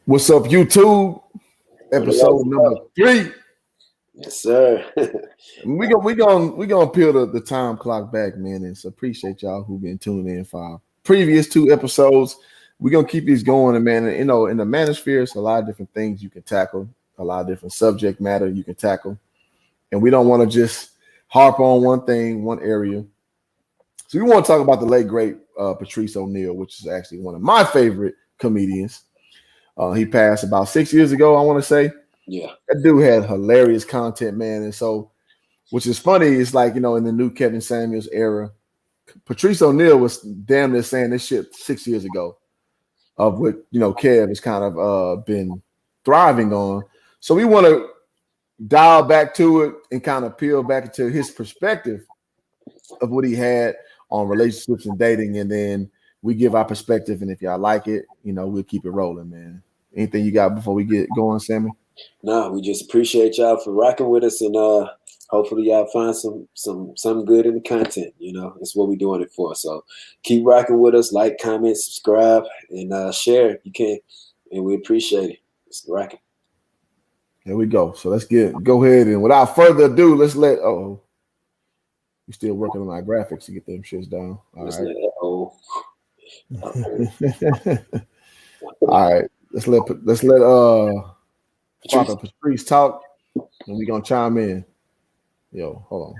What's up, YouTube? What up? Episode number 3. Yes, sir. We gonna peel the time clock back, man. And so appreciate y'all who've been tuning in for our previous 2 episodes. We're gonna keep these going, and man, in the manosphere, it's a lot of different things you can tackle, a lot of different subject matter you can tackle, and we don't want to just harp on one thing, one area. So we want to talk about the late great Patrice O'Neal, which is actually one of my favorite comedians. He passed about 6 years ago, I want to say. Yeah. That dude had hilarious content, man. And so, which is funny, is like, in the new Kevin Samuels era, Patrice O'Neal was damn near saying this shit 6 years ago, of what, Kev has kind of been thriving on. So we want to dial back to it and kind of peel back into his perspective of what he had on relationships and dating. And then we give our perspective. And if y'all like it, we'll keep it rolling, man. Anything you got before we get going, Sammy? No, we just appreciate y'all for rocking with us, and hopefully y'all find some good in the content. That's what we're doing it for. So keep rocking with us, like, comment, subscribe, and share if you can, and we appreciate it. It's rocking. Here we go. So let's go ahead, and without further ado, let's let we're still working on our graphics to get them shits down. All right. Let's let Father Patrice talk, and we're gonna chime in. Yo, hold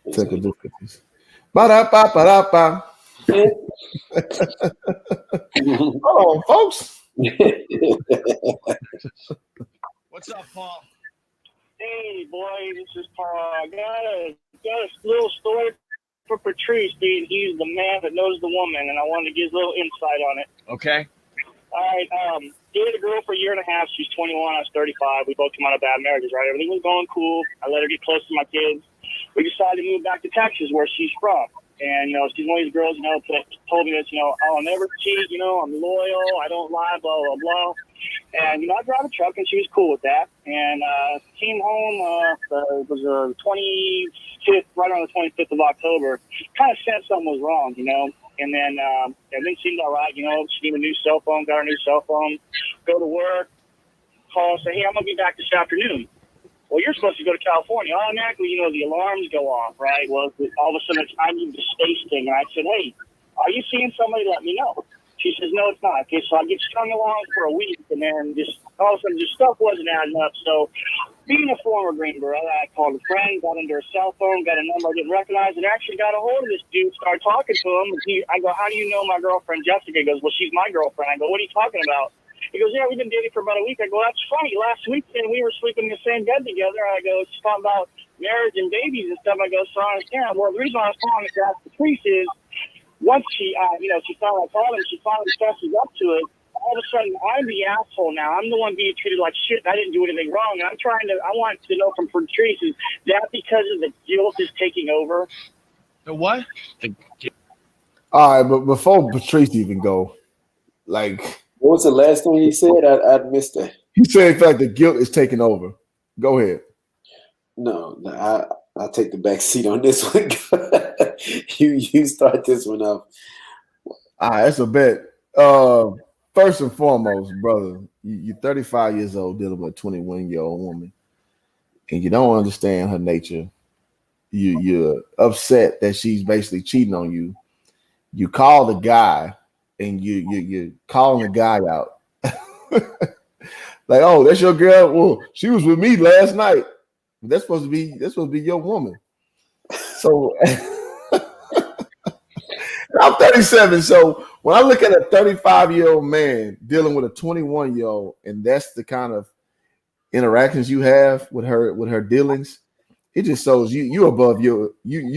on. Take a difficulties. Ba-da-ba-ba-da-ba. Hold on, folks. What's up, Paul? Hey, boy, this is Paul. I got a little story for Patrice, dude. He's the man that knows the woman, and I wanted to give a little insight on it. Okay. All right, dated a girl for a year and a half. She's 21. I was 35. We both came out of bad marriages, right? Everything was going cool. I let her get close to my kids. We decided to move back to Texas, where she's from. And, she's one of these girls, that told me this, I'll never cheat, I'm loyal, I don't lie, blah, blah, blah. And, I drive a truck, and she was cool with that. And came home, it was the 25th, right around the 25th of October. Kind of sensed something was wrong, And then everything seemed all right, She gave me a new cell phone, got her new cell phone, go to work, call, say, hey, I'm going to be back this afternoon. Well, you're supposed to go to California. Automatically, the alarms go off, right? Well, all of a sudden, I need the space thing. And I said, hey, are you seeing somebody? Let me know. She says, no, it's not. Okay, so I get strung along for a week, and then just all of a sudden, just stuff wasn't adding up. So being a former Greenboro, I called a friend, got into her cell phone, got a number I didn't recognize, and actually got a hold of this dude, started talking to him. I go, how do you know my girlfriend, Jessica? He goes, well, she's my girlfriend. I go, what are you talking about? He goes, yeah, we've been dating for about a week. I go, that's funny. Last weekend, we were sleeping in the same bed together. I go, it's talking about marriage and babies and stuff. I go, so I understand. Well, the reason I was calling to ask Patrice is once she, she finally called him, she finally fesses up to it. All of a sudden, I'm the asshole now. I'm the one being treated like shit. I didn't do anything wrong. And I want to know from Patrice, is that because of the guilt is taking over? The what? All right, but before Patrice even go, What was the last thing he said? I missed that. He said, "In fact, the guilt is taking over." Go ahead. No, I'll take the back seat on this one. you start this one off. All right, that's a bet. First and foremost, brother, you're 35 years old dealing with a 21-year-old woman, and you don't understand her nature. You're upset that she's basically cheating on you. You call the guy, and you're calling the guy out. Like, oh, that's your girl. Well, she was with me last night. That's supposed to be your woman. So I'm 37. So when I look at a 35-year-old man dealing with a 21-year-old, and that's the kind of interactions you have with her dealings, it just shows you above you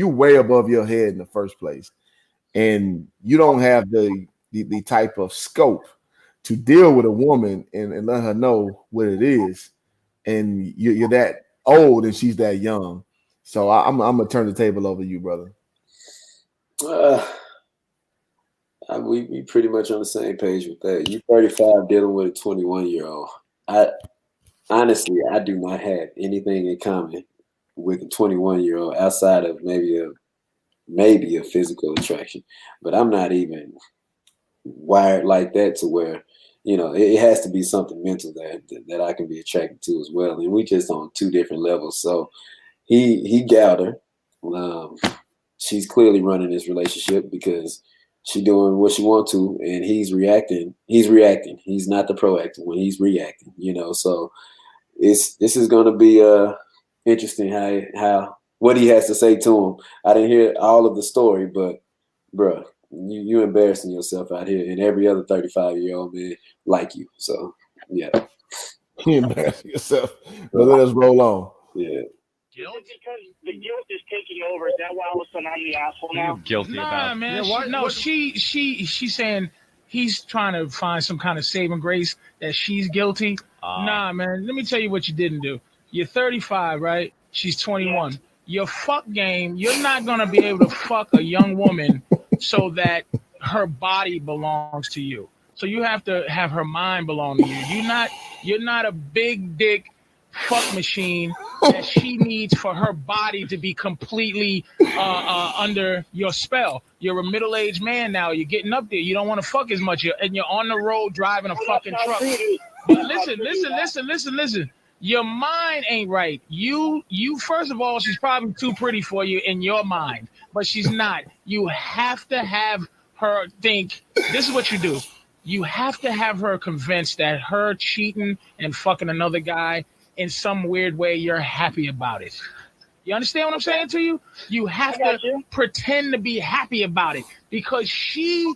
way above your head in the first place, and you don't have the type of scope to deal with a woman and let her know what it is, and you're that old and she's that young. So I'm gonna turn the table over to you, brother. We pretty much on the same page with that. You 35 dealing with a 21-year-old. Honestly, I do not have anything in common with a 21-year-old outside of maybe a physical attraction. But I'm not even wired like that to where it has to be something mental that I can be attracted to as well. And we just on two different levels. So he got her. She's clearly running this relationship because she's doing what she wants to, and he's reacting. He's reacting. He's not the proactive when he's reacting. So this is going to be interesting how what he has to say to him. I didn't hear all of the story, but bruh, you embarrassing yourself out here, and every other 35-year-old man like you. So yeah, You embarrassing yourself. But let us roll on. yeah. Guilt? Because the guilt is taking over. Is that why all of a sudden I'm the asshole now? Guilty about. Man. Yeah, She's saying he's trying to find some kind of saving grace that she's guilty. Nah, man. Let me tell you what you didn't do. You're 35, right? She's 21. Yeah. Your fuck game. You're not gonna be able to fuck a young woman so that her body belongs to you. So you have to have her mind belong to you. You're not a big dick fuck machine that she needs for her body to be completely under your spell. You're a middle-aged man now. You're getting up there. You don't want to fuck as much, and you're on the road driving a fucking truck. But listen. Your mind ain't right. You first of all, she's probably too pretty for you in your mind, but she's not. You have to have her think. This is what you do. You have to have her convinced that her cheating and fucking another guy in some weird way, you're happy about it. You understand what I'm saying to you? You have to pretend to be happy about it because she's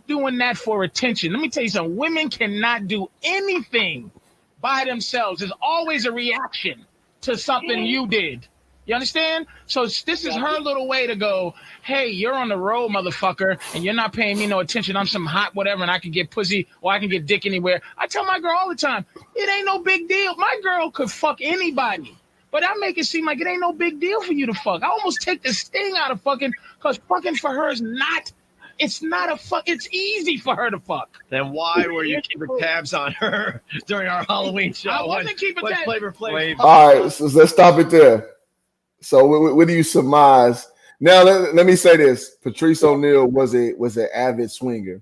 doing that for attention. Let me tell you something. Women cannot do anything by themselves. There's always a reaction to something you did. You understand? So this is her little way to go, hey, you're on the road, motherfucker, and you're not paying me no attention. I'm some hot whatever, and I can get pussy or I can get dick anywhere. I tell my girl all the time, it ain't no big deal. My girl could fuck anybody, but I make it seem like it ain't no big deal for you to fuck. I almost take the sting out of fucking because fucking for her is not. It's not a fuck. It's easy for her to fuck. Then why were you keeping tabs on her during our Halloween show? I wasn't keeping tabs. Flavor. All right, so let's stop it there. So what do you surmise? Now let me say this: Patrice O'Neal was an avid swinger,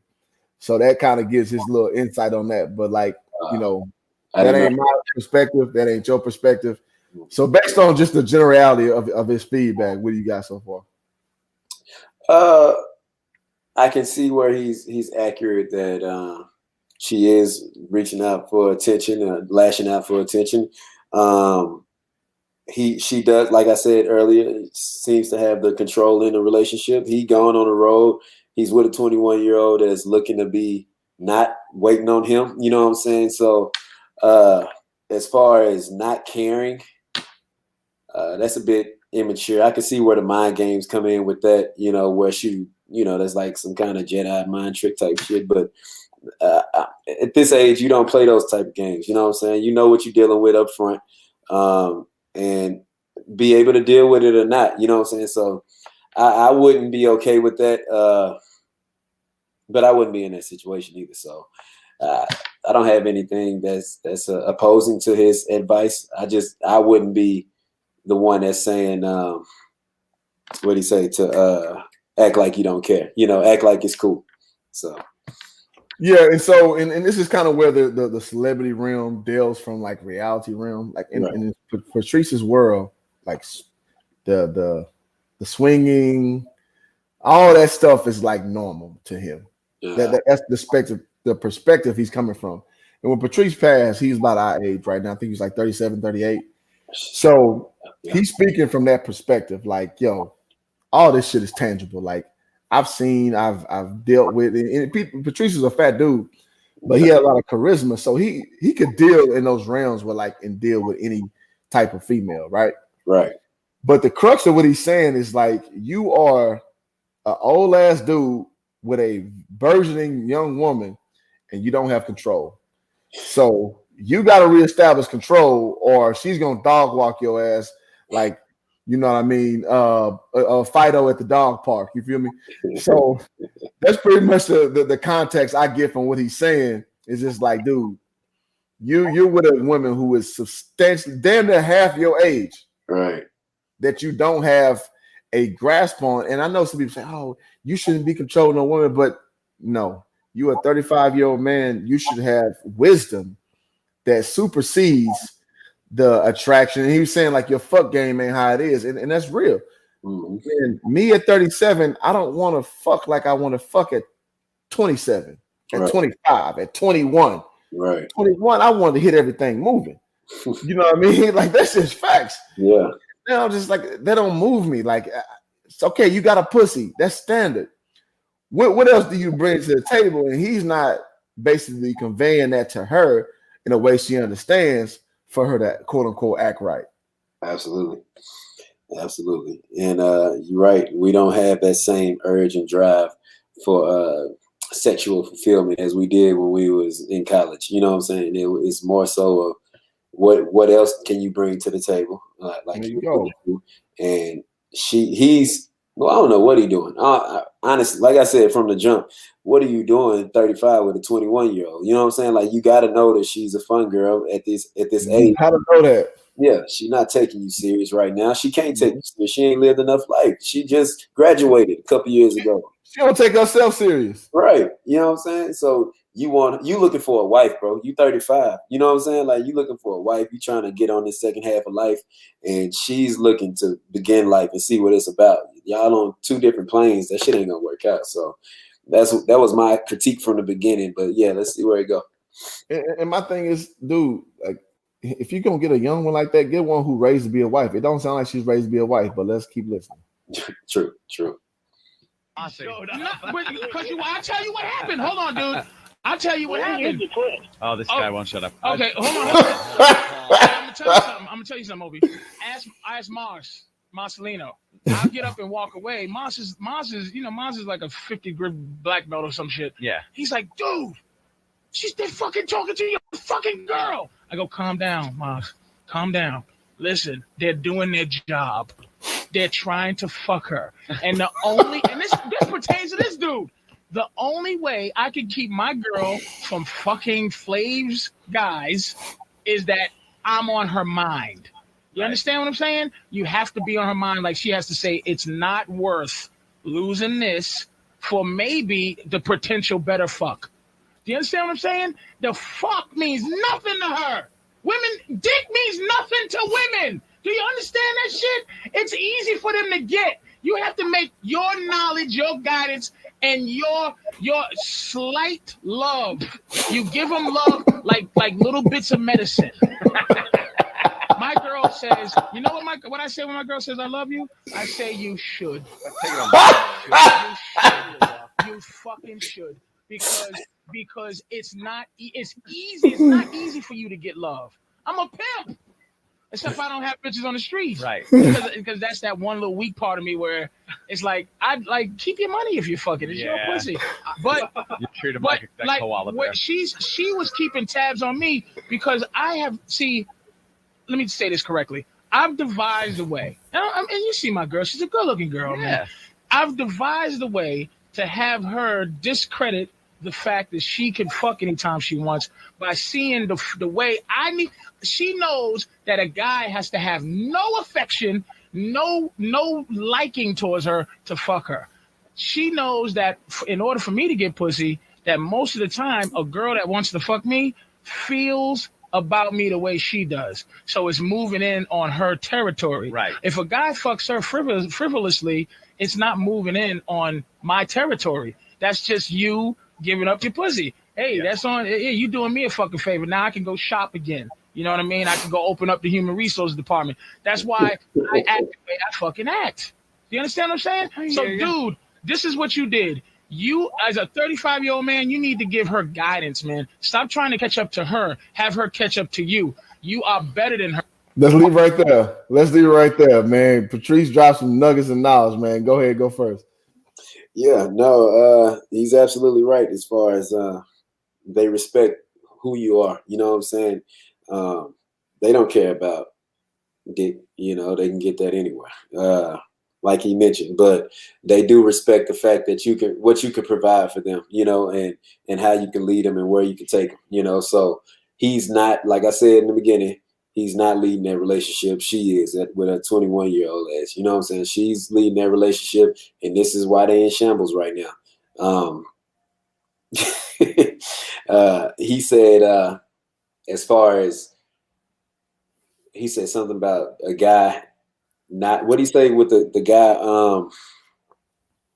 so that kind of gives his little insight on that. But that ain't my perspective. That ain't your perspective. So based on just the generality of his feedback, what do you got so far? I can see where he's accurate that she is reaching out for attention, lashing out for attention. She does, like I said earlier, seems to have the control in the relationship. He going on the road. He's with a 21-year-old that's looking to be not waiting on him. You know what I'm saying? So as far as not caring, that's a bit immature. I can see where the mind games come in with that, where she, that's like some kind of Jedi mind trick type shit. But at this age, you don't play those type of games. You know what I'm saying? You know what you're dealing with up front. And be able to deal with it or not, you know what I'm saying? So I wouldn't be okay with that, but I wouldn't be in that situation either. So I don't have anything that's opposing to his advice. I wouldn't be the one that's saying, what'd he say, to act like you don't care, act like it's cool. So. Yeah, and so and this is kind of where the celebrity realm delves from like reality realm, like in Patrice's world, like the swinging, all that stuff is like normal to him. Yeah. That's the perspective he's coming from. And when Patrice passed, he's about our age right now. I think he's like 37, 38. So he's speaking from that perspective, like, yo, all this shit is tangible. Like I've dealt with it. And Patrice is a fat dude, but he had a lot of charisma. So he could deal in those realms and deal with any type of female, right? Right. But the crux of what he's saying is like, you are an old ass dude with a burgeoning young woman and you don't have control. So you got to reestablish control or she's going to dog walk your ass like, you know what I mean? A Fido at the dog park. You feel me? So that's pretty much the context I get from what he's saying. Is just like, dude, you're with a woman who is substantially damn near half your age, right? That you don't have a grasp on. And I know some people say, "Oh, you shouldn't be controlling a woman," but no, you a 35-year-old man, you should have wisdom that supersedes the attraction. And he was saying like your fuck game ain't how it is, and that's real. Mm-hmm. And me at 37, I don't want to fuck like I want to fuck at 27, at Right. 25, at 21. Right. 21, I wanted to hit everything moving. You know what I mean? Like that's just facts. Yeah. Now I'm just like that don't move me. Like it's okay, you got a pussy. That's standard. What else do you bring to the table? And he's not basically conveying that to her in a way she understands for her to quote unquote act right. Absolutely. Absolutely. And you're right. We don't have that same urge and drive for sexual fulfillment as we did when we was in college. You know what I'm saying? It's more so of what else can you bring to the table? Like There you go. And he's well, I don't know what he's doing. Honestly, like I said from the jump, what are you doing 35 with a 21-year-old? You know what I'm saying? Like you got to know that she's a fun girl at this age. How to know that? Yeah, she's not taking you serious right now. She can't take you serious. She ain't lived enough life. She just graduated a couple years ago. She don't take herself serious. Right. You know what I'm saying? So you looking for a wife, bro. You 35. You know what I'm saying? Like you looking for a wife. You trying to get on this second half of life, and she's looking to begin life and see what it's about. Y'all on two different planes. That shit ain't gonna work out. So that was my critique from the beginning. But yeah, let's see where it go. And my thing is, dude, like if you're gonna get a young one like that, get one who raised to be a wife. It don't sound like she's raised to be a wife, but let's keep listening. True. I see. I'll tell you what happened. Hold on, dude. I'll tell you what happened. Oh, this guy won't shut up. Okay, hold on. I'm gonna tell you something, Obi. Ask Marcelino. I'll get up and walk away. Mars is like a 50 grip black belt or some shit. Yeah. He's like, dude, they're fucking talking to your fucking girl. I go, calm down, Mars. Calm down. Listen, they're doing their job. They're trying to fuck her. And this pertains to this dude. The only way I can keep my girl from fucking Flav's guys is that I'm on her mind. You understand what I'm saying? You have to be on her mind. Like she has to say, it's not worth losing this for maybe the potential better fuck. Do you understand what I'm saying? The fuck means nothing to her. Dick means nothing to women. Do you understand that shit? It's easy for them to get. You have to make your knowledge, your guidance, and your slight love. You give them love like little bits of medicine. My girl says, you know what I say when my girl says I love you? I say you should. You fucking should. Because it's easy. It's not easy for you to get love. I'm a pimp. Except I don't have bitches on the streets. Right. Because that's that one little weak part of me where it's like, I'd like keep your money if you're fucking. It's your pussy. But you treat him like a koala bear. She was keeping tabs on me because let me say this correctly. I've devised a way. And you see my girl, she's a good-looking girl, man. I've devised a way to have her discredit the fact that she can fuck anytime she wants by seeing the way she knows that a guy has to have no affection, no liking towards her to fuck her. She knows that in order for me to get pussy, that most of the time a girl that wants to fuck me feels about me the way she does. So it's moving in on her territory. Right. If a guy fucks her frivolously, it's not moving in on my territory. That's just you giving up your pussy. Hey, that's on. Hey, you doing me a fucking favor. Now I can go shop again. You know what I mean? I can go open up the human resources department. That's why I act the way I fucking act. Do you understand what I'm saying? So, dude, this is what you did. You, as a 35-year-old man, you need to give her guidance, man. Stop trying to catch up to her. Have her catch up to you. You are better than her. Let's leave right there. Man. Patrice dropped some nuggets of knowledge, man. Go ahead, go first. Yeah, no, he's absolutely right as far as they respect who you are. You know what I'm saying? They don't care about dick. You know, they can get that anywhere, like he mentioned. But they do respect the fact that what you can provide for them, you know, and how you can lead them and where you can take them, you know. So he's not, like I said in the beginning, he's not leading that relationship. She is with a 21-year-old ass. You know what I'm saying? She's leading that relationship, and this is why they in shambles right now. He said, as far as he said something about a guy not what he say with the guy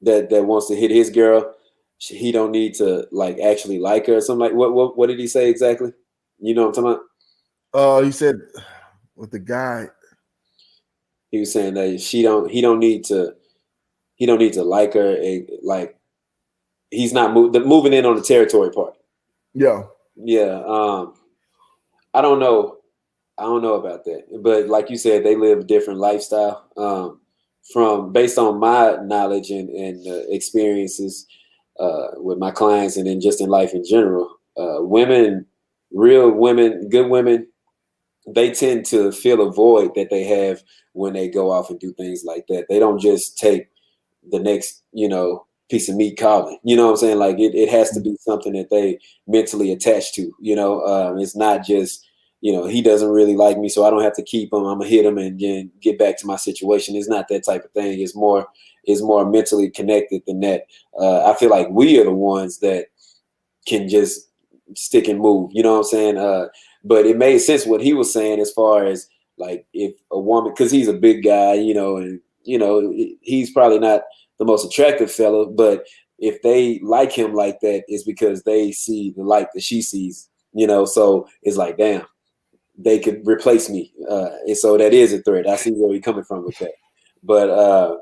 that wants to hit his girl. He don't need to like actually like her or something like what did he say exactly? You know what I'm talking about? He said with the guy, he was saying that he don't need to like her, like he's not moving in on the territory part. Yeah. I don't know about that, but like you said, they live a different lifestyle. From based on my knowledge and experiences with my clients, and then just in life in general, women, real women, good women, they tend to fill a void that they have when they go off and do things like that. They don't just take the next, piece of meat calling. You know what I'm saying? Like it has to be something that they mentally attach to. It's not just, he doesn't really like me, so I don't have to keep him. I'm gonna hit him and then get back to my situation. It's not that type of thing. It's more mentally connected than that. I feel like we are the ones that can just stick and move. You know what I'm saying? But it made sense what he was saying as far as like if a woman, because he's a big guy, and he's probably not the most attractive fella, but if they like him like that, it's because they see the light that she sees. So it's like, damn, they could replace me, and so that is a threat. I see where you're coming from with that, but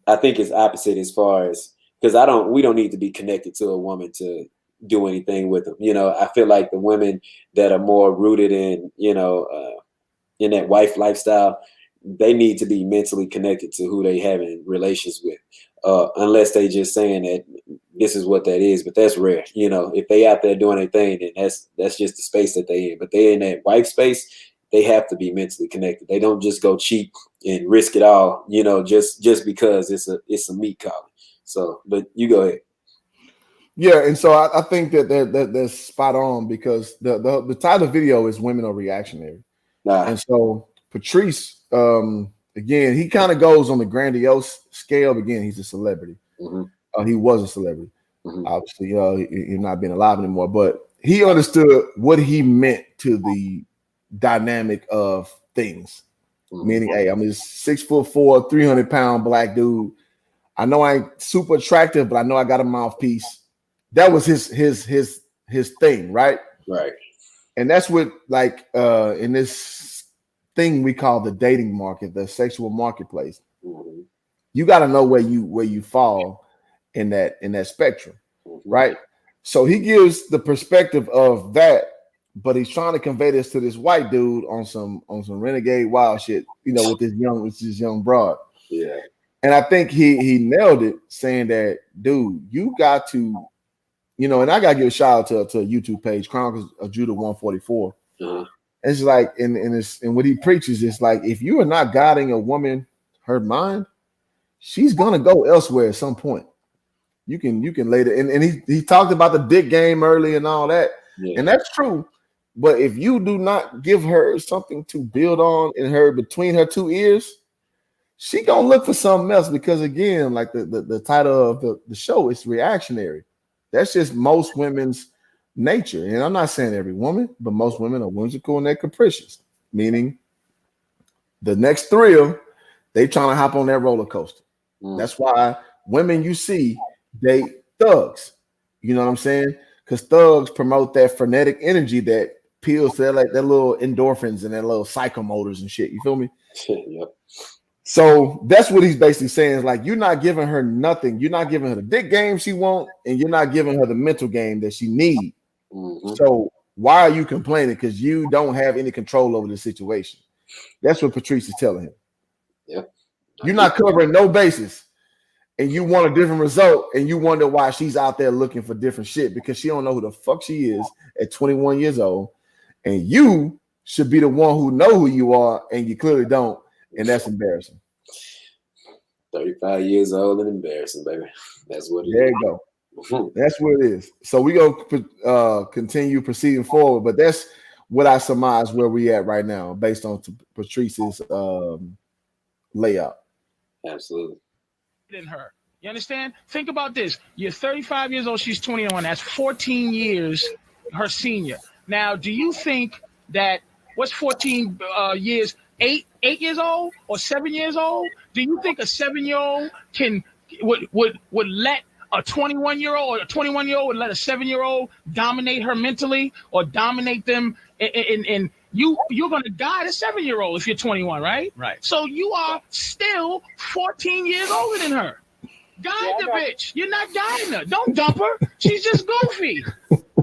I think it's opposite as far as because we don't need to be connected to a woman to do anything with them. I feel like the women that are more rooted in in that wife lifestyle, they need to be mentally connected to who they having relations with, unless they just saying that this is what that is. But that's rare. If they out there doing their thing, then that's just the space that they in. But they in that wife space, they have to be mentally connected. They don't just go cheap and risk it all, just because it's a meat calling. So, but you go ahead. Yeah, and so I think that's spot on because the title of the video is "Women Are Reactionary," and so Patrice, again, he kind of goes on the grandiose scale. Again, he's a celebrity. Mm-hmm. He was a celebrity. Mm-hmm. Obviously, he's not being alive anymore, but he understood what he meant to the dynamic of things. Mm-hmm. Meaning, hey, I'm this 6'4", 300-pound black dude. I know I ain't super attractive, but I know I got a mouthpiece. That was his thing, right? Right. And that's what like in this thing we call the dating market, the sexual marketplace. Mm-hmm. You got to know where you fall in that spectrum, mm-hmm. right? So he gives the perspective of that, but he's trying to convey this to this white dude on some renegade wild shit, with this young broad. Yeah. And I think he nailed it, saying that, dude, you got to, and I gotta give a shout out to a YouTube page, Chronicles of Judah 144. Uh-huh. It's like, and what he preaches is like, if you are not guiding a woman her mind, she's gonna go elsewhere at some point. You can later, and he talked about the dick game early and all that, yeah. And that's true. But if you do not give her something to build on in her between her two ears, she gonna look for something else because again, like the title of the show is reactionary. That's just most women's nature. And I'm not saying every woman, but most women are whimsical and they're capricious, meaning the next thrill, they trying to hop on that roller coaster. Mm. That's why women you see date thugs. You know what I'm saying? Because thugs promote that frenetic energy that appeals to that, like that little endorphins and that little psychomotors and shit. You feel me? Yep. So that's what he's basically saying is like, you're not giving her nothing. You're not giving her the dick game she wants, and you're not giving her the mental game that she needs. Mm-hmm. So why are you complaining? Because you don't have any control over the situation. That's what Patrice is telling him. Yep. You're not covering no bases, and you want a different result, and you wonder why she's out there looking for different shit because she don't know who the fuck she is at 21 years old, and you should be the one who know who you are, and you clearly don't. And that's embarrassing. 35 years old and embarrassing, baby. That's what it there is. You go. Mm-hmm. That's what it is. So we go continue proceeding forward, but that's what I surmise where we at right now based on Patrice's layout. Absolutely. In her, You understand? Think about this. You're 35 years old. She's 21. That's 14 years her senior. Now, do you think that what's 14 years? 8 years old or 7 years old? Do you think a 7-year-old would let a 21-year-old or a 21-year-old would let a 7-year-old dominate her mentally or dominate them in you're going to guide a 7-year-old if you're 21, right? Right. So you are still 14 years older than her. Guide the bitch. You're not guiding her. Don't dump her. She's just goofy.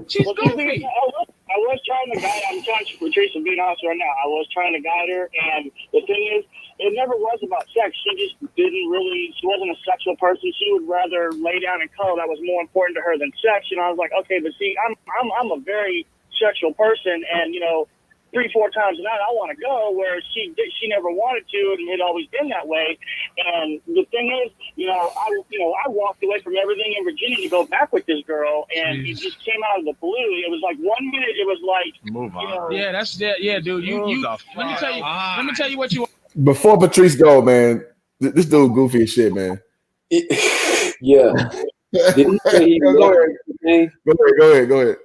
She's goofy. I was trying to guide. I'm trying to Patrice, being honest right now. I was trying to guide her, and the thing is, it never was about sex. She just didn't really. She wasn't a sexual person. She would rather lay down and cuddle. That was more important to her than sex. You know, I was like, okay, but see, I'm a very sexual person, and 3-4 times a night I want to go, where she never wanted to, and it always been that way. And the thing is, I walked away from everything in Virginia to go back with this girl, and it just came out of the blue. It was like 1 minute it was like, move on. Yeah, that's that. Yeah, dude. You. Let me tell you what you. Before Patrice go, man, this dude goofy as shit, man. Yeah. Did he say he left everything? Go ahead.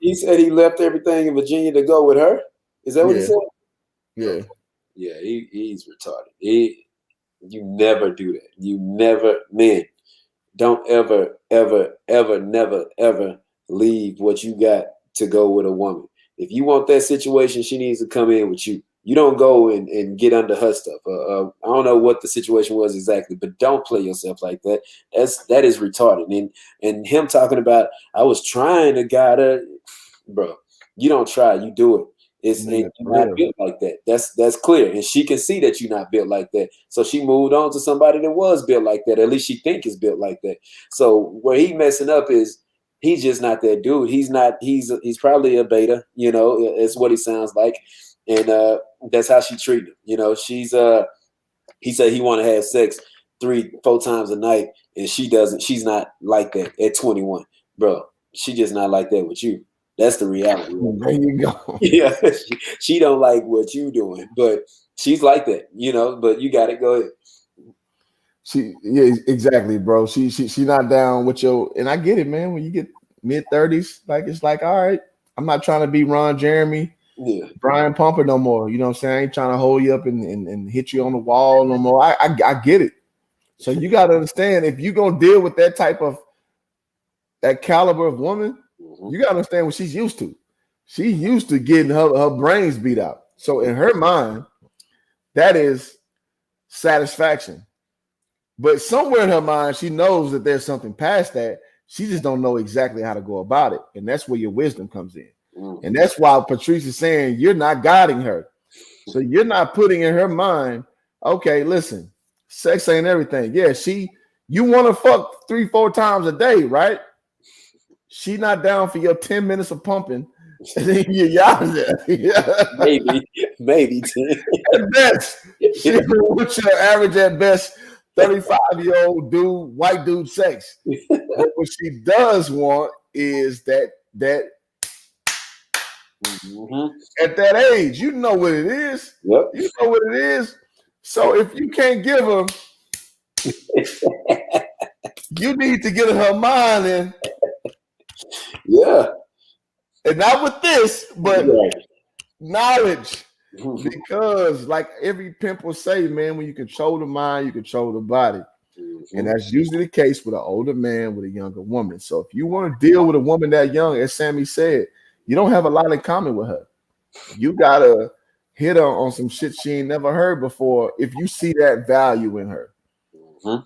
He said he left everything in Virginia to go with her. Is that what he said? Yeah. Yeah, he's retarded. You never do that. You never, men, don't ever, never, ever leave what you got to go with a woman. If you want that situation, she needs to come in with you. You don't go and get under her stuff. I don't know what the situation was exactly, but don't play yourself like that. That is retarded. And him talking about, I was trying to guide her, bro. You don't try, you do it. You're not built like that. That's clear, and she can see that you're not built like that. So she moved on to somebody that was built like that. At least she think is built like that. So where he messing up is he's just not that dude. He's not. He's probably a beta. It's what he sounds like. And that's how she treated him. She's he said he want to have sex 3-4 times a night, and she doesn't. She's not like that at 21, bro. She just not like that with you. That's the reality. There you go. Yeah, she don't like what you doing, but she's like that, But you got to go ahead. Yeah, exactly, bro. She not down with your, and I get it, man. When you get mid-30s, it's like, all right, I'm not trying to be Ron Jeremy. Yeah. Brian Pumper no more. You know what I'm saying? I ain't trying to hold you up and hit you on the wall no more. I get it. So you got to understand, if you're going to deal with that caliber of woman, you got to understand what she's used to. She's used to getting her brains beat out. So in her mind, that is satisfaction. But somewhere in her mind, she knows that there's something past that. She just don't know exactly how to go about it. And that's where your wisdom comes in. And that's why Patrice is saying you're not guiding her. So you're not putting in her mind, okay, listen, sex ain't everything. Yeah, you want to fuck 3-4 times a day, right? She not down for your 10 minutes of pumping. And then you're out of there. Yeah. Maybe 10. At best. What's your average at best 35-year-old dude, white dude sex? But what she does want is that at that age, you know what it is. Yep. You know what it is. So if you can't give her, you need to get in her mind and and not with this, but knowledge. Because like every pimp will say, man, when you control the mind, you control the body. And that's usually the case with an older man with a younger woman. So if you want to deal with a woman that young, as Sammy said, you don't have a lot in common with her. You gotta hit her on some shit she ain't never heard before if you see that value in her.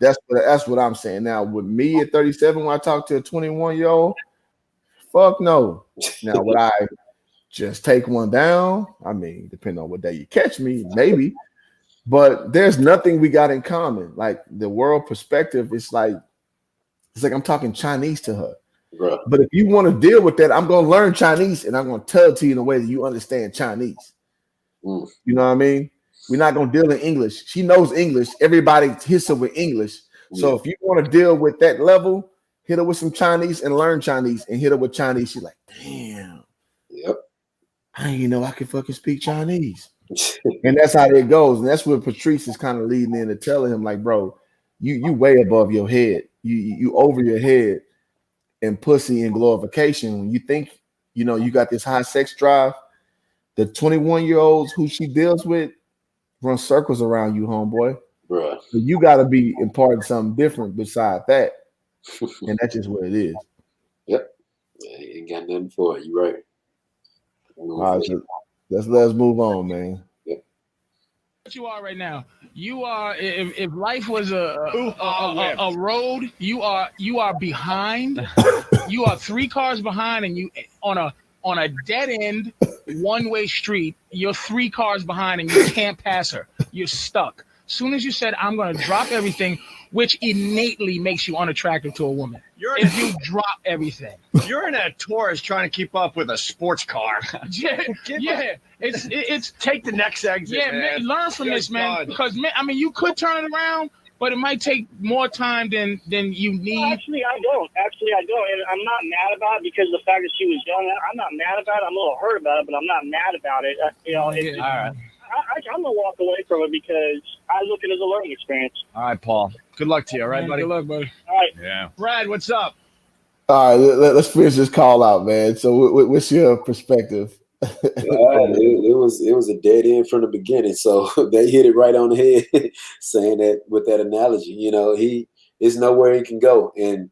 That's what I'm saying. Now, with me at 37, when I talk to a 21-year-old, fuck no. Now, would I just take one down? I mean, depending on what day you catch me, maybe. But there's nothing we got in common. Like the world perspective, it's like I'm talking Chinese to her. Right. But if you want to deal with that, I'm going to learn Chinese and I'm going to tell it to you in a way that you understand Chinese. You know what I mean? We're not going to deal in English. She knows English. Everybody hits her with English. So if you want to deal with that level, hit her with some Chinese and learn Chinese and hit her with Chinese. She's like, damn. Yep. I didn't even know I could fucking speak Chinese. And that's how it goes. And that's where Patrice is kind of leading in and telling him, like, bro, you way above your head. You over your head and pussy and glorification. When you think you got this high sex drive, the 21-year-olds who she deals with run circles around you, homeboy. Bruh. So you got to be imparting something different beside that, and that's just what it is. Yep. Yeah, ain't got nothing for it. You right. All right, so let's move on, man. Yep. What you are right now? You are if life was a road, you are behind. You are 3 cars behind, and you on a dead end, one-way street. You're 3 cars behind, and you can't pass her. You're stuck. Soon as you said, "I'm going to drop everything," which innately makes you unattractive to a woman. If you drop everything, You're in a Taurus trying to keep up with a sports car. yeah. It's Take the next exit. yeah, man. Learn from this, man. done. Because man, I mean, you could turn it around, but it might take more time than you need. Actually, I don't. And I'm not mad about it because of the fact that she was young. I'm not mad about it. I'm a little hurt about it, but I'm not mad about it. All right. I'm going to walk away from it because I look at it as a learning experience. All right, Paul. Good luck to you, all right, Man, buddy? good luck, buddy. All right. Yeah. Brad, what's up? All right, let's finish this call out, man. So, what's your perspective? It was a dead end from the beginning. So they hit it right on the head, saying that with that analogy. He is nowhere he can go, and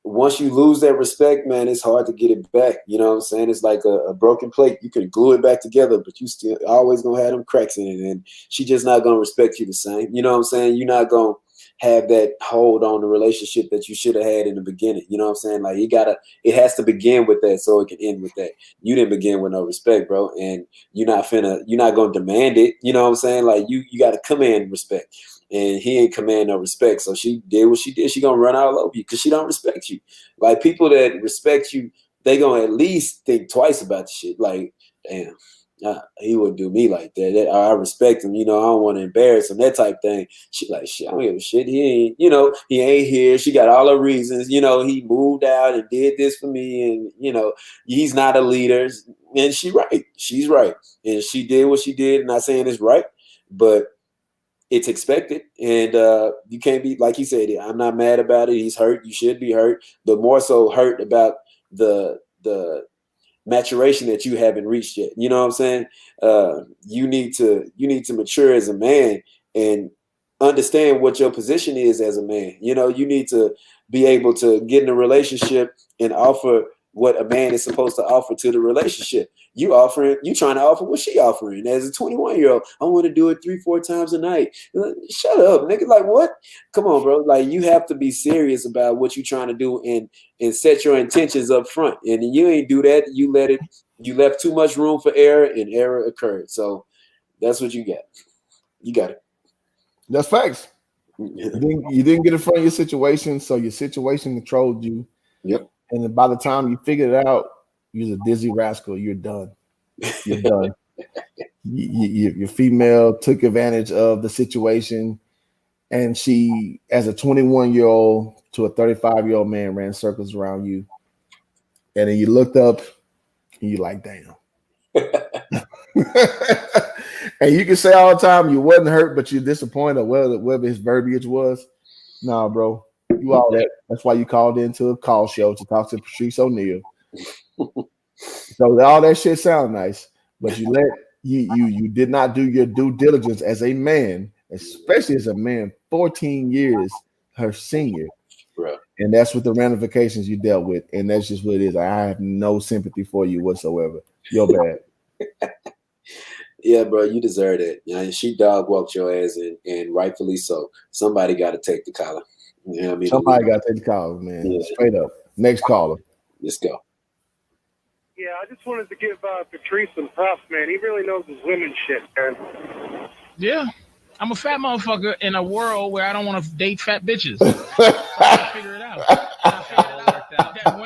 once you lose that respect, man, it's hard to get it back. You know what I'm saying? It's like a broken plate. You can glue it back together, but you still always gonna have them cracks in it, and she just not gonna respect you the same. You know what I'm saying? You're not gonna have that hold on the relationship that you should have had in the beginning. You know what I'm saying? Like it has to begin with that so it can end with that. You didn't begin with no respect, bro, and you're not gonna demand it. You know what I'm saying? Like you gotta command respect. And he ain't command no respect. So she did what she did. She gonna run all over you because she don't respect you. Like people that respect you, they gonna at least think twice about the shit. Like, damn, he wouldn't do me like that. I respect him. I don't want to embarrass him. That type thing. She like, shit, I don't give a shit. He ain't, he ain't here. She got all her reasons. He moved out and did this for me, and he's not a leader. And she's right, and she did what she did. And not saying it's right, but it's expected, and you can't be, like he said, I'm not mad about it. He's hurt. You should be hurt, but more so hurt about the maturation that you haven't reached yet. You know what I'm saying? You need to mature as a man and understand what your position is as a man. You need to be able to get in a relationship and offer what a man is supposed to offer to the relationship. You trying to offer what she offering as a 21-year-old. I want to do it 3-4 times a night. Shut up, nigga. Like what? Come on, bro. Like you have to be serious about what you're trying to do and set your intentions up front. And you ain't do that. You left too much room for error, and error occurred. So that's what you got. You got it. That's facts. You didn't get in front of your situation, so your situation controlled you. Yep. And then by the time you figured it out, you're a dizzy rascal. You're done. You're done. Your female took advantage of the situation, and she, as a 21-year-old to a 35-year-old man, ran circles around you. And then you looked up, and you're like, damn. And you can say all the time you wasn't hurt, but you're disappointed, or whatever his verbiage was. Nah, bro. You all that. That's why you called into a call show to talk to Patrice O'Neal. So all that shit sound nice, but you did not do your due diligence as a man, especially as a man 14 years her senior. Right. And that's what the ramifications you dealt with. And that's just what it is. I have no sympathy for you whatsoever. You're bad. Yeah, bro, you deserve it. She dog walked your ass, and rightfully so. Somebody got to take the collar. You know what I mean? Somebody got to take the collar, man. Yeah. Straight up. Next caller. Let's go. Yeah, I just wanted to give Patrice some props, man. He really knows his women shit, man. Yeah. I'm a fat motherfucker in a world where I don't want to date fat bitches. I figure it out. That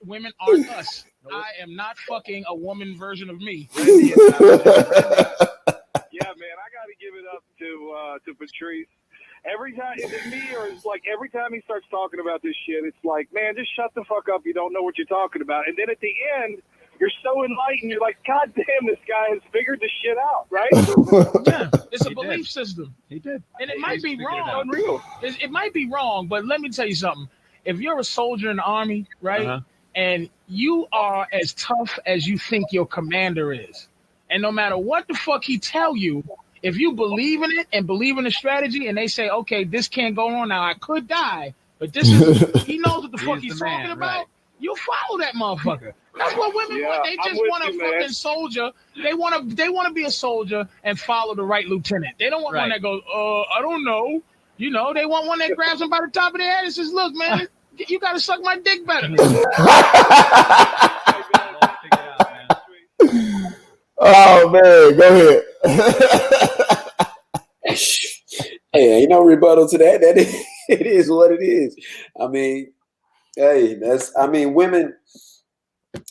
women aren't us. I am not fucking a woman version of me. Yeah, man, I got to give it up to Patrice. Every time every time he starts talking about this shit, it's like, man, just shut the fuck up. You don't know what you're talking about. And then at the end, you're so enlightened. You're like, God damn, this guy has figured this shit out, right? Yeah, it's a He belief did. system. He did. And it might be Figured it wrong. out. Unreal. It might be wrong, but let me tell you something. If you're a soldier in the army, right, Uh-huh. and you are as tough as you think your commander is, and no matter what the fuck he tell you, if you believe in it and believe in the strategy, and they say, okay, this can't go on now, I could die, but this is he knows what the fuck He's he's the man, talking about. right. You follow that motherfucker. That's what women Yeah, want. They I'm just with want a you, man. fucking soldier. They want to be a soldier and follow the right lieutenant. They don't want one Right. that goes, I don't know. You know, they want one that grabs them by the top of their head and says, look, man, you got to suck my dick better. Oh man, go ahead. Hey, ain't no rebuttal to that. That is, it is what it is. I mean, hey,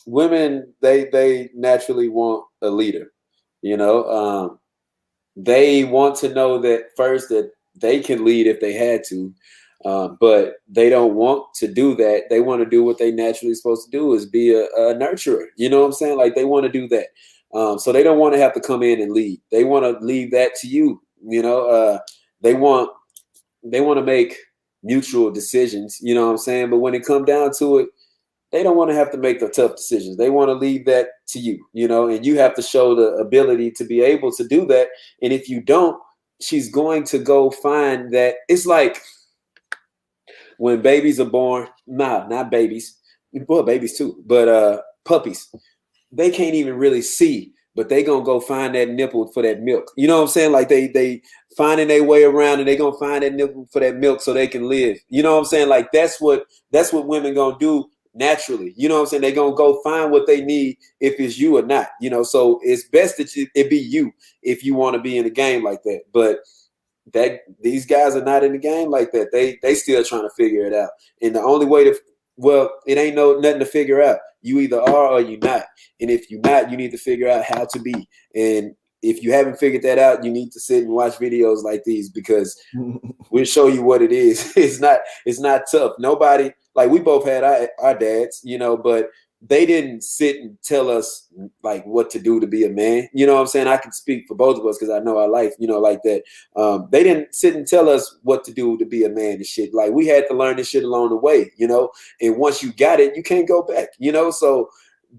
women, they naturally want a leader. You know, they want to know that first that they can lead if they had to, but they don't want to do that. They want to do what they naturally supposed to do, is be a nurturer. You know what I'm saying? Like they want to do that. So they don't want to have to come in and lead. They want to leave that to you. You know, they want to make mutual decisions. You know what I'm saying? But when it comes down to it, they don't want to have to make the tough decisions. They want to leave that to you, you know, and you have to show the ability to be able to do that. And if you don't, she's going to go find that. It's like when babies are born, not babies, well, babies too, but puppies, they can't even really see, but they gonna go find that nipple for that milk. You know what I'm saying? Like they finding their way around, and they gonna find that nipple for that milk so they can live. You know what I'm saying? Like that's what women gonna do naturally. You know what I'm saying? They gonna go find what they need if it's you or not. You know, so it's best that it be you if you want to be in a game like that. But that these guys are not in the game like that. They still trying to figure it out. And the only way to it ain't nothing to figure out. You either are or you not. And if you're not, you need to figure out how to be. And if you haven't figured that out, you need to sit and watch videos like these, because we'll show you what it is. It's not tough. Nobody, like we both had our dads, you know, but they didn't sit and tell us like what to do to be a man. You know what I'm saying? I can speak for both of us because I know our life, you know, like that. They didn't sit and tell us what to do to be a man and shit. Like we had to learn this shit along the way, you know, and once you got it, you can't go back, you know? So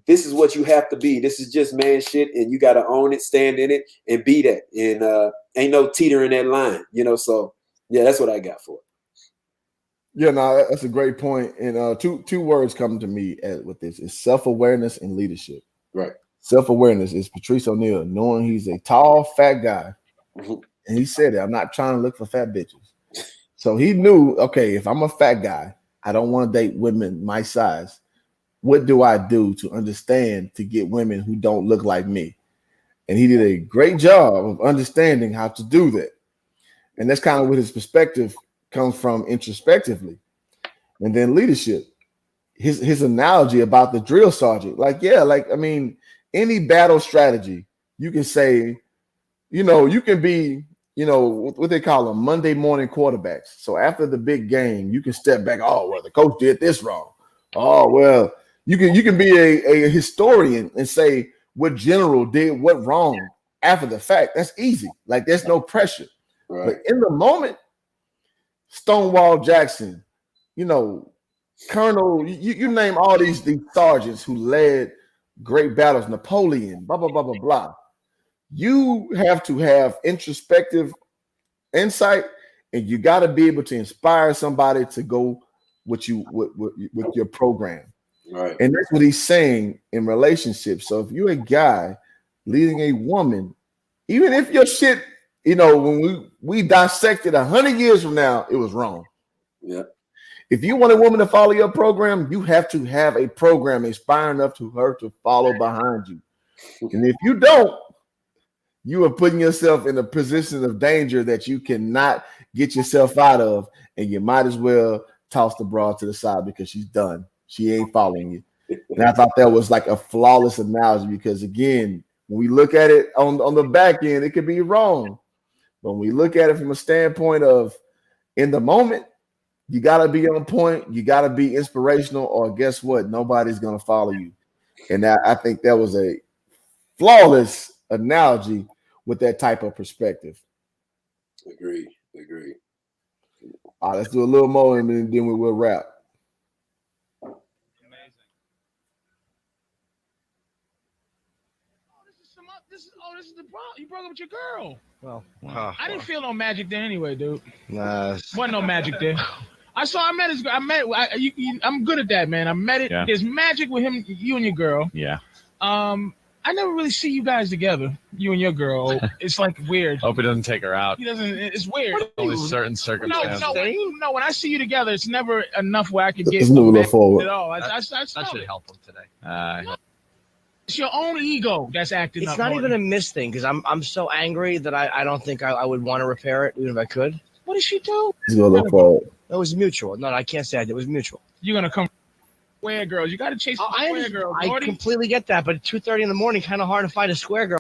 this is what you have to be. This is just man shit, and you got to own it, stand in it, and be that. And ain't no teetering that line, you know? So yeah, that's what I got for it. Yeah, no, that's a great point. And two words come to me with this: is self-awareness and leadership. Right. Self-awareness is Patrice O'Neal, knowing he's a tall, fat guy, Mhm. and he said it. I'm not trying to look for fat bitches. So he knew, okay, if I'm a fat guy, I don't want to date women my size. What do I do to understand to get women who don't look like me? And he did a great job of understanding how to do that. And that's kind of what his perspective comes from introspectively. And then leadership, his analogy about the drill sergeant, any battle strategy, you can say, you can be, what they call them Monday morning quarterbacks. So after the big game, you can step back. Oh, well, the coach did this wrong. Oh, well, you can be a historian and say what general did what wrong after the fact. That's easy. Like there's no pressure. Right. But in the moment, Stonewall Jackson, Colonel, you name all these sergeants who led great battles, Napoleon, blah, blah, blah, blah, blah. You have to have introspective insight, and you got to be able to inspire somebody to go with your program. Right. And that's what he's saying in relationships. So if you're a guy leading a woman, even if your shit, when we dissected 100 years from now, it was wrong. Yeah. If you want a woman to follow your program, you have to have a program inspiring enough to her to follow behind you. And if you don't, you are putting yourself in a position of danger that you cannot get yourself out of, and you might as well toss the broad to the side because she's done. She ain't following you. And I thought that was like a flawless analogy because, again, when we look at it on the back end, it could be wrong. But when we look at it from a standpoint of in the moment, you got to be on point. You got to be inspirational, or guess what? Nobody's going to follow you. And I think that was a flawless analogy with that type of perspective. Agree. All right, let's do a little more and then we will wrap. This is the problem. You broke up with your girl. Well, I didn't feel no magic there anyway, dude. Nah. Wasn't no magic there. I met his girl. I'm good at that, man. I met it. Yeah. There's magic with him, you and your girl. Yeah. I never really see you guys together, you and your girl. It's like weird. Hope he doesn't take her out. He doesn't. It's weird. Only certain circumstances. No. When I see you together, it's never enough where I can get Let's move a little forward. at all. That should help him today. It's your own ego that's acting It's up. not Morton. even a miss thing because I'm so angry that I don't think I would want to repair it even if I could. What did she do? Let's go a little forward. It was mutual. No, I can't say I did. It was mutual. You're gonna come square girls. You got to chase square girls. I completely get that, but at 2:30 in the morning, kind of hard to find a square girl.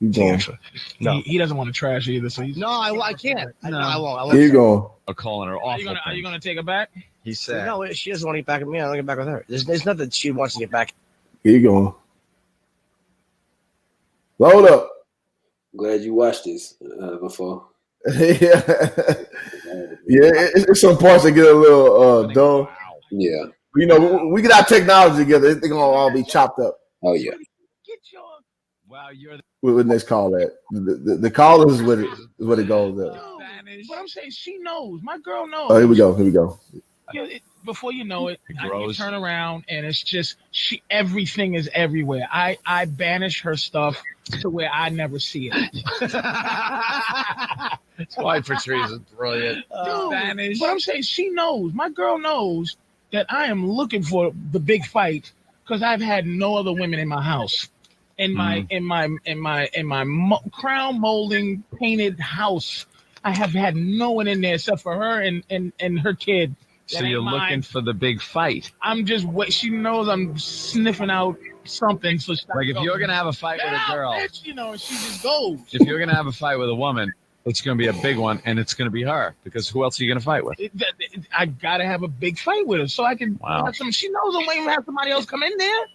No, he doesn't want to trash either. So he's No, I can't. No. I won't. Here you go. Or calling her Are you awful. gonna take her back? He said. No, she doesn't want to get back at me. I don't get back with her. There's nothing she wants to get back. Here you go. Load up. Glad you watched this before. Yeah, it's some parts that get a little dull. Yeah. You know, we get our technology together. They're gonna all be chopped up. Oh yeah. Wow, you're the What next call that? The call is what it goes at. But I'm saying she knows. My girl knows. Oh, here we go. Before you know it, I grows. turn around and it's just everything is everywhere. I banish her stuff to where I never see it. That's why Patrice is brilliant. Dude, but I'm saying she knows. My girl knows that I am looking for the big fight because I've had no other women in my house. In my crown molding painted house, I have had no one in there except for her and her kid. So you're looking for the big fight. I'm just wait. She knows I'm sniffing out something. So Like if you're gonna have a fight with a girl, bitch, you know, she just goes. if you're gonna have a fight with a woman, it's gonna be a big one, and it's gonna be her because who else are you gonna fight with? I gotta have a big fight with her so I can have some. She knows I'm waiting to have somebody else come in there.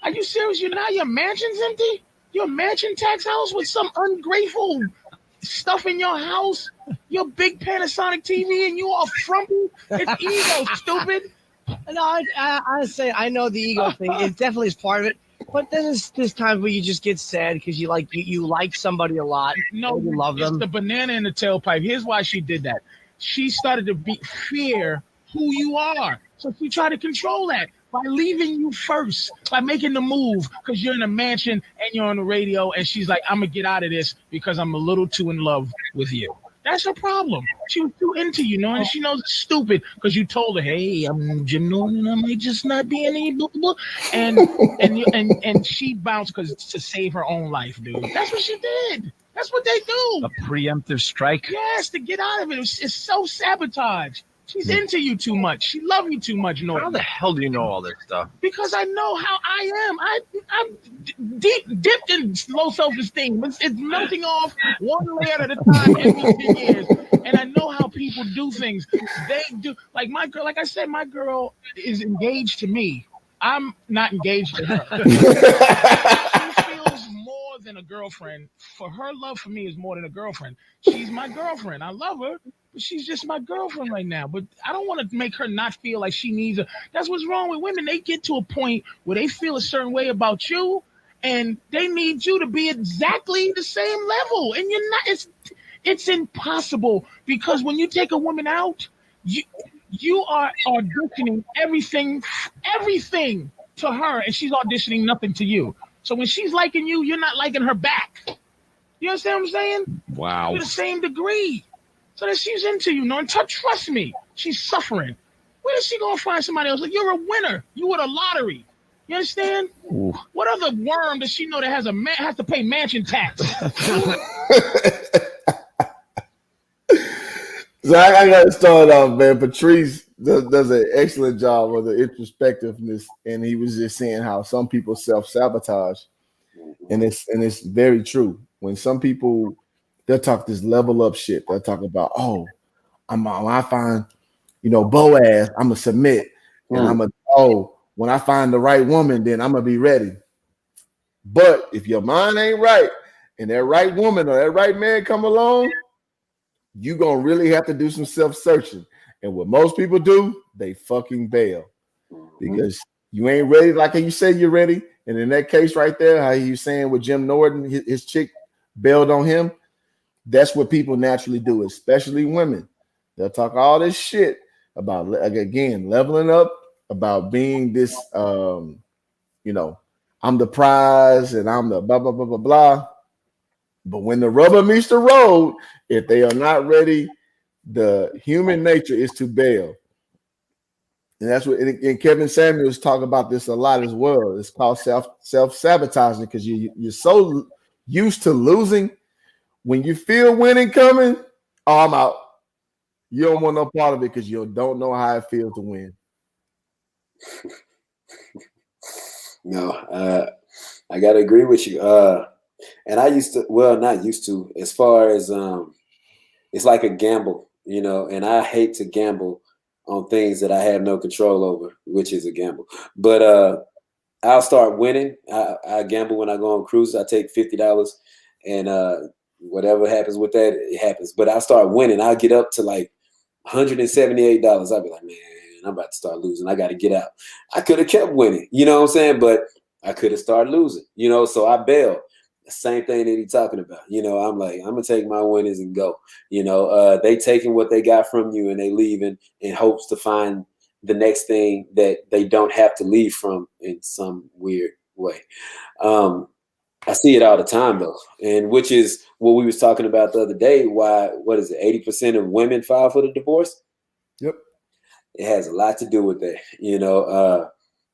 Are you serious? Your mansion's empty? Your mansion tax house with some ungrateful stuff in your house? Your big Panasonic TV and you all frumpy? It's ego, stupid. No, I say I know the ego thing. It definitely is part of it. But then there's times where you just get sad because you like somebody a lot. No, you love it's them. the banana in the tailpipe. Here's why she did that. She started to fear who you are. So she tried to control that by leaving you first, by making the move because you're in a mansion and you're on the radio. And she's like, I'm going to get out of this because I'm a little too in love with you. That's her problem. She was too into you, and she knows it's stupid because you told her, "Hey, I'm Jim Norton, I might just not be any blah, blah, blah." And she bounced because to save her own life, dude. That's what she did. That's what they do. A preemptive strike. Yes, to get out of it. It's so sabotage. She's into you too much. She loves you too much, Norton. How the hell do you know all this stuff? Because I know how I am. I'm dipped in low self-esteem. It's melting off one layer at a time every 10 years. And I know how people do things. They do. Like my girl, like I said, my girl is engaged to me. I'm not engaged to her. She feels more than a girlfriend. For her love for me is more than a girlfriend. She's my girlfriend. I love her. But she's just my girlfriend right now. But I don't want to make her not feel like she needs a. That's what's wrong with women. They get to a point where they feel a certain way about you, and they need you to be exactly the same level. And you're not. It's impossible because when you take a woman out, you are auditioning everything to her, and she's auditioning nothing to you. So when she's liking you, you're not liking her back. You understand what I'm saying? Wow. To the same degree. So that she's into you, and trust me, she's suffering. Where is she gonna find somebody else? Like, you're a winner. You won a lottery. You understand? Ooh. What other worm does she know that has to pay mansion tax? So I got to start off, man. Patrice does an excellent job of the introspectiveness, and he was just saying how some people self-sabotage, and it's very true. When some people they'll talk this level up shit, they'll talk about, oh, I find Boaz, I'm gonna submit, and when I find the right woman, then I'm gonna be ready. But if your mind ain't right and that right woman or that right man come along, you gonna really have to do some self-searching. And what most people do, they fucking bail because you ain't ready like you say you're ready. And in that case right there, how you saying with Jim Norton, his chick bailed on him. That's what people naturally do, especially women. They'll talk all this shit about, again, leveling up, about being this, you know, I'm the prize and I'm the blah, blah, blah, blah, blah. But when the rubber meets the road, if they are not ready, the human nature is to bail. And that's what, and Kevin Samuels talk about this a lot as well. It's called self-sabotaging because you're so used to losing. When you feel winning coming, oh, I'm out. You don't want no part of it because you don't know how it feels to win. No, I gotta agree with you. And I used to, well, not used to, as far as it's like a gamble, you know, and I hate to gamble on things that I have no control over, which is a gamble. But I'll start winning. I gamble when I go on cruises. I take $50 and whatever happens with that, it happens. But I'll start winning. I'll get up to like $178. I'll be like, man, I'm about to start losing. I got to get out. I could have kept winning, you know what I'm saying? But I could have started losing, you know, so I bail. The same thing that he's talking about. You know, I'm like, I'm going to take my winnings and go. You know, they taking what they got from you and they leaving in hopes to find the next thing that they don't have to leave from in some weird way. I see it all the time, though, and which is what we was talking about the other day. Why, what is it, 80% of women file for the divorce? Yep. It has a lot to do with that. You know,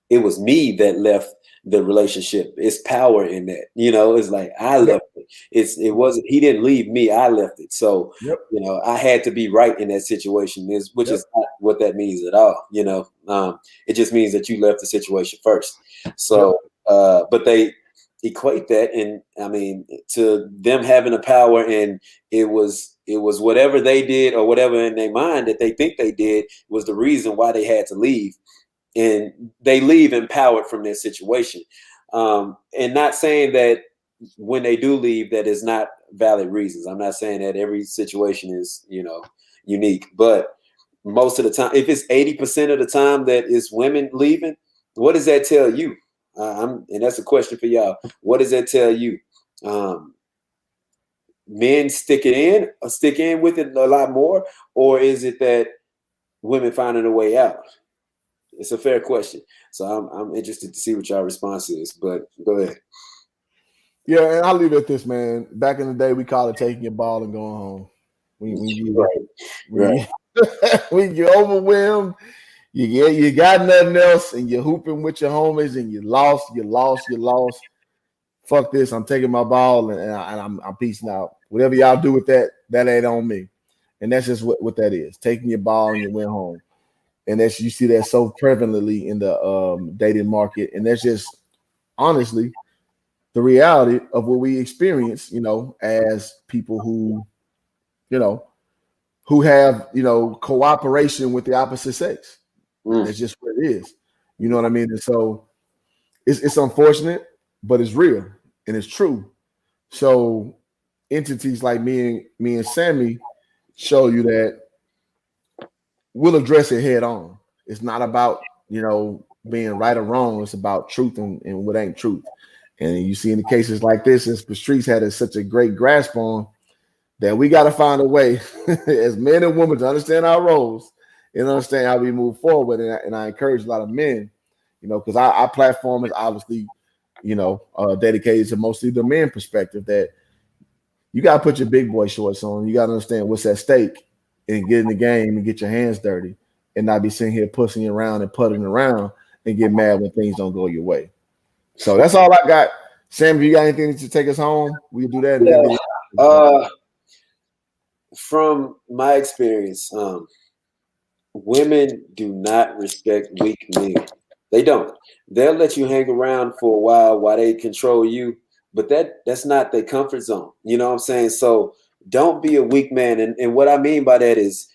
it was me that left the relationship. It's power in that. You know, it's like I left it. It wasn't, he didn't leave me, I left it. So, you know, I had to be right in that situation, which is not what that means at all. You know, it just means that you left the situation first. So, but they equate that, and I mean, to them having the power, and it was whatever they did or whatever in their mind that they think they did was the reason why they had to leave, and they leave empowered from their situation. And not saying that when they do leave that is not valid reasons. I'm not saying that every situation is, you know, unique, but most of the time, if it's 80% of the time that it's women leaving, what does that tell you? And that's a question for y'all. What does that tell you? Men stick in with it a lot more, or is it that women finding a way out? It's a fair question. So I'm interested to see what y'all response is, but go ahead. Yeah, and I'll leave it at this, man. Back in the day, we called it taking your ball and going home. When you're overwhelmed, you got nothing else, and you're hooping with your homies, and you lost. Fuck this! I'm taking my ball and I'm peacing out. Whatever y'all do with that ain't on me. And that's just what that is. Taking your ball and you went home. And that's, you see that so prevalently in the dating market, and that's just honestly the reality of what we experience, you know, as people who, you know, who have, you know, cooperation with the opposite sex. That's just what it is. You know what I mean? And so it's unfortunate, but it's real and it's true. So entities like me and Sammy show you that we'll address it head on. It's not about, you know, being right or wrong. It's about truth and what ain't truth. And you see in the cases like this, as Patrice had such a great grasp on, that we got to find a way as men and women to understand our roles and understand how we move forward. And I encourage a lot of men, you know, because our platform is obviously, you know, dedicated to mostly the men perspective, that you got to put your big boy shorts on. You got to understand what's at stake and get in the game and get your hands dirty and not be sitting here pussing around and putting around and get mad when things don't go your way. So that's all I got. Sam, you got anything to take us home? We can do that. From my experience, women do not respect weak men. They don't. They'll let you hang around for a while they control you, but that's not their comfort zone. You know what I'm saying? So don't be a weak man. And what I mean by that is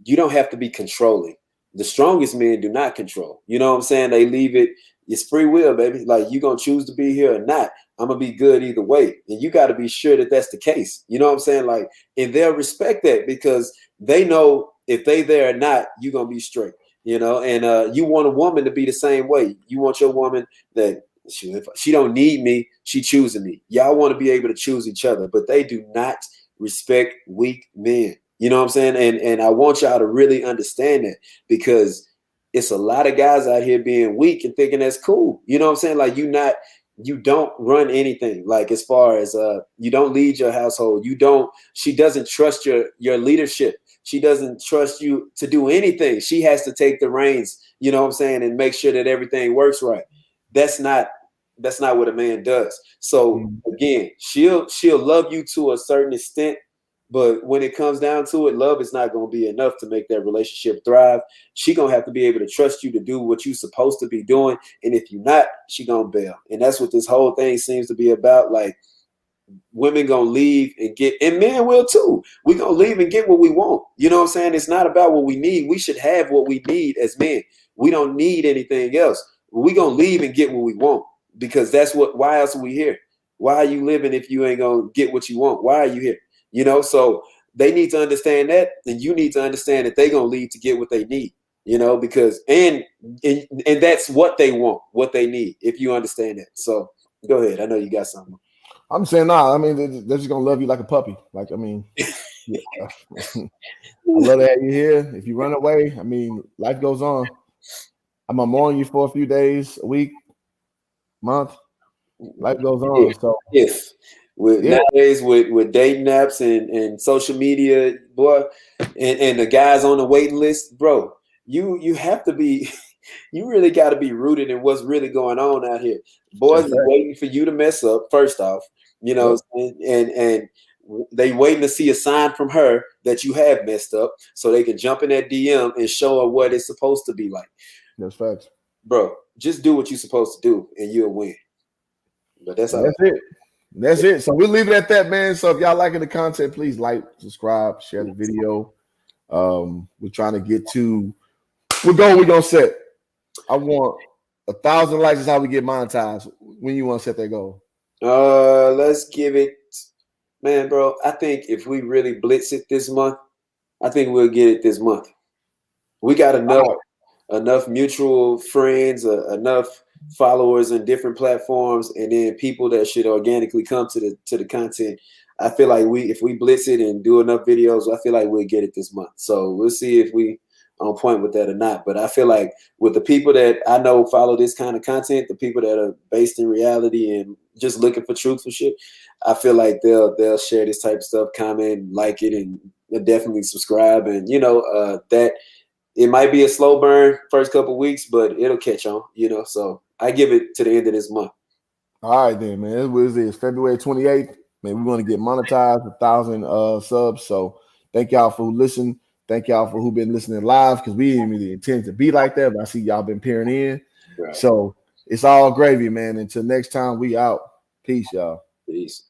you don't have to be controlling. The strongest men do not control. You know what I'm saying? They leave it. It's free will, baby. Like, you gonna choose to be here or not. I'm gonna be good either way, and you got to be sure that that's the case. You know what I'm saying? Like, and they'll respect that because they know if they there or not, you gonna be straight. You know, and you want a woman to be the same way. You want your woman that if she don't need me, she choosing me. Y'all want to be able to choose each other, but they do not respect weak men. You know what I'm saying? And I want y'all to really understand that, because it's a lot of guys out here being weak and thinking that's cool. You know what I'm saying? Like, you don't run anything. Like, as far as you don't lead your household. She doesn't trust your leadership. She doesn't trust you to do anything. She has to take the reins, you know what I'm saying, and make sure that everything works right. That's not what a man does. So again, she'll love you to a certain extent, but when it comes down to it, love is not going to be enough to make that relationship thrive. She going to have to be able to trust you to do what you're supposed to be doing. And if you're not, she going to bail. And that's what this whole thing seems to be about. Like, women gonna leave and get, and men will too. We gonna leave and get what we want. You know what I'm saying? It's not about what we need. We should have what we need as men. We don't need anything else. We gonna leave and get what we want, because why else are we here? Why are you living if you ain't gonna get what you want? Why are you here? You know, so they need to understand that, and you need to understand that they gonna leave to get what they need. You know, because and that's what they want, what they need, if you understand that. So go ahead. I know you got something. I'm saying, nah, I mean, they're just gonna love you like a puppy. Like, I mean, yeah. I love to have you here. If you run away, I mean, life goes on. I'm gonna mourn you for a few days, a week, month. Life goes on. Yeah. So nowadays with dating apps and social media, boy, and the guys on the waiting list, bro, you have to be. You really got to be rooted in what's really going on out here. Boys are waiting for you to mess up, first off, you know, and they waiting to see a sign from her that you have messed up so they can jump in that DM and show her what it's supposed to be like. That's facts. Bro, just do what you're supposed to do and you'll win. But that's it. That's it. So we'll leave it at that, man. So if y'all liking the content, please like, subscribe, share the video. We're trying to get to what goal we're gonna set. I want 1,000 likes is how we get monetized. When you want to set that goal? Let's give it, man, bro. I think if we really blitz it this month, I think we'll get it this month. We got enough mutual friends, enough followers in different platforms, and then people that should organically come to the content. I feel like if we blitz it and do enough videos, I feel like we'll get it this month. So we'll see if we on point with that or not. But I feel like with the people that I know follow this kind of content, the people that are based in reality and just looking for truthful shit, I feel like they'll share this type of stuff, comment, like it, and definitely subscribe. And you know, that it might be a slow burn first couple weeks, but it'll catch on, you know. So I give it to the end of this month. All right then, man. What is this? February 28th. Man, we want to get monetized, 1,000 subs. So thank y'all for listening. Thank y'all for who been listening live, because we didn't really intend to be like that, but I see y'all been peering in. Right. So it's all gravy, man. Until next time, we out. Peace, y'all. Peace.